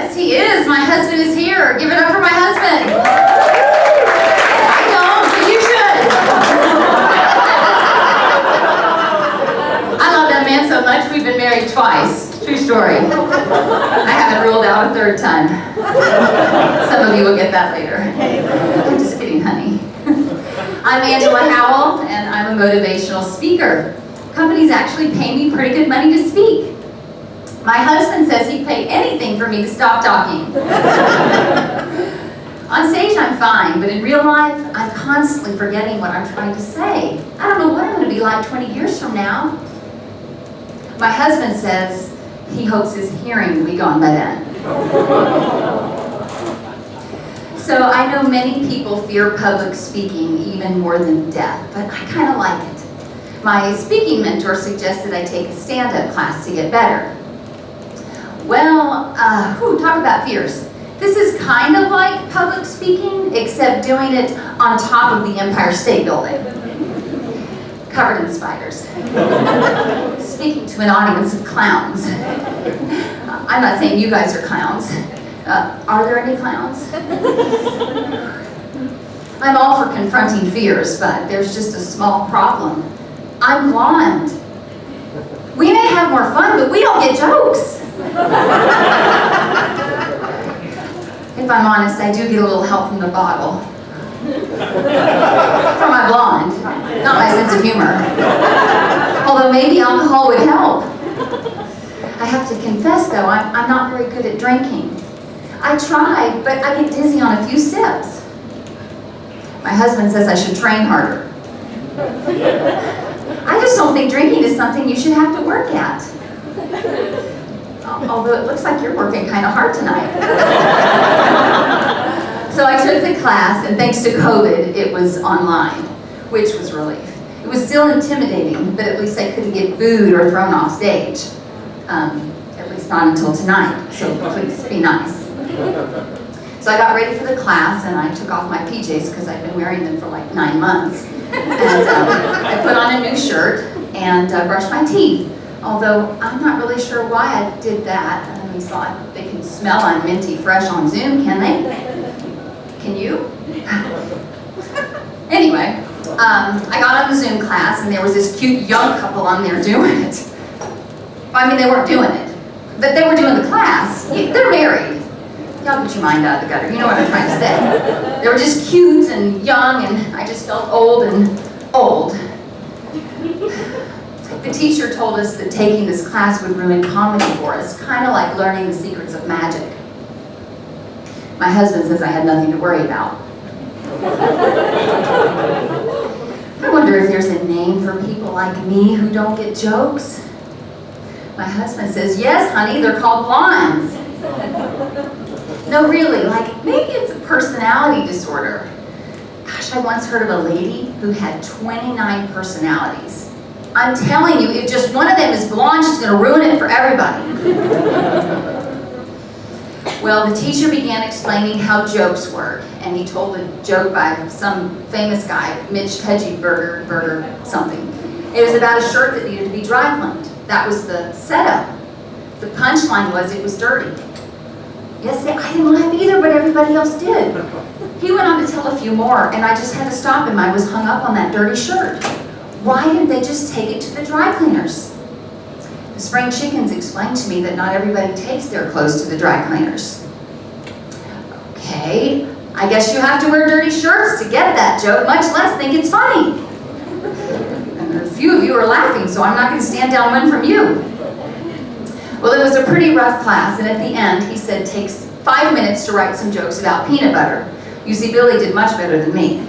Yes, he is. My husband is here. Give it up for my husband. I don't, but you should. I love that man so much, we've been married twice. True story. I haven't ruled out a third time. Some of you will get that later. I'm just kidding, honey. I'm Angela Howell, and I'm a motivational speaker. Companies actually pay me pretty good money to speak. My husband says he'd pay anything for me to stop talking. On stage, I'm fine, but in real life, I'm constantly forgetting what I'm trying to say. I don't know what I'm going to be like 20 years from now. My husband says he hopes his hearing will be gone by then. So I know many people fear public speaking even more than death, but I kind of like it. My speaking mentor suggested I take a stand-up class to get better. Well, talk about fears. This is kind of like public speaking, except doing it on top of the Empire State Building. Covered in spiders. Speaking to an audience of clowns. I'm not saying you guys are clowns. Are there any clowns? I'm all for confronting fears, but there's just a small problem. I'm blonde. We may have more fun, but we don't get jokes. If I'm honest, I do get a little help from the bottle. From my blonde, not my sense of humor. Although maybe alcohol would help. I have to confess, though, I'm not very good at drinking. I try, but I get dizzy on a few sips. My husband says I should train harder. I just don't think drinking is something you should have to work at. Although it looks like you're working kind of hard tonight. So I took the class, and thanks to COVID, it was online, which was relief. It was still intimidating, but at least I couldn't get booed or thrown off stage. At least not until tonight, so please be nice. So I got ready for the class, and I took off my PJs because I'd been wearing them for like 9 months. And I put on a new shirt and brushed my teeth. Although I'm not really sure why I did that. I always thought they can smell I'm minty fresh on Zoom, can they? Can you? Anyway, I got on the Zoom class, and there was this cute young couple on there doing it. I mean, they weren't doing it, but they were doing the class. They're married. Y'all get your mind out of the gutter. You know what I'm trying to say. They were just cute and young, and I just felt old and old. The teacher told us that taking this class would ruin comedy for us, kind of like learning the secrets of magic. My husband says I had nothing to worry about. I wonder if there's a name for people like me who don't get jokes. My husband says, yes, honey, they're called blondes. No, really, like maybe it's a personality disorder. Gosh, I once heard of a lady who had 29 personalities. I'm telling you, if just one of them is blonde, she's going to ruin it for everybody. Well, the teacher began explaining how jokes work, and he told a joke by some famous guy, Mitch Hedgieberger something. It was about a shirt that needed to be dry cleaned. That was the setup. The punchline was it was dirty. Yes, I didn't laugh either, but everybody else did. He went on to tell a few more, and I just had to stop him. I was hung up on that dirty shirt. Why didn't they just take it to the dry cleaners? The spring chickens explained to me that not everybody takes their clothes to the dry cleaners. Okay, I guess you have to wear dirty shirts to get that joke, much less think it's funny. And a few of you are laughing, so I'm not going to stand down one from you. Well, it was a pretty rough class, and at the end, he said, takes 5 minutes to write some jokes about peanut butter. You see, Billy did much better than me.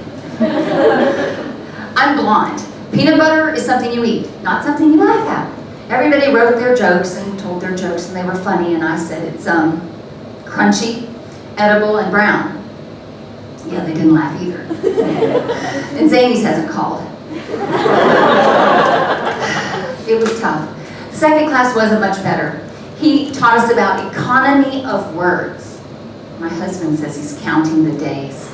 I'm blonde. Peanut butter is something you eat, not something you laugh at. Everybody wrote their jokes and told their jokes, and they were funny, and I said it's crunchy, edible, and brown. Yeah, they didn't laugh either. And Zanies hasn't called. It was tough. The second class wasn't much better. He taught us about economy of words. My husband says he's counting the days.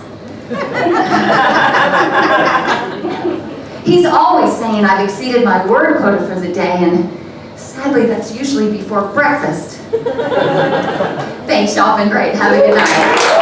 He's always saying I've exceeded my word quota for the day, and Sadly, that's usually before breakfast. Thanks, y'all been great. Have a good night.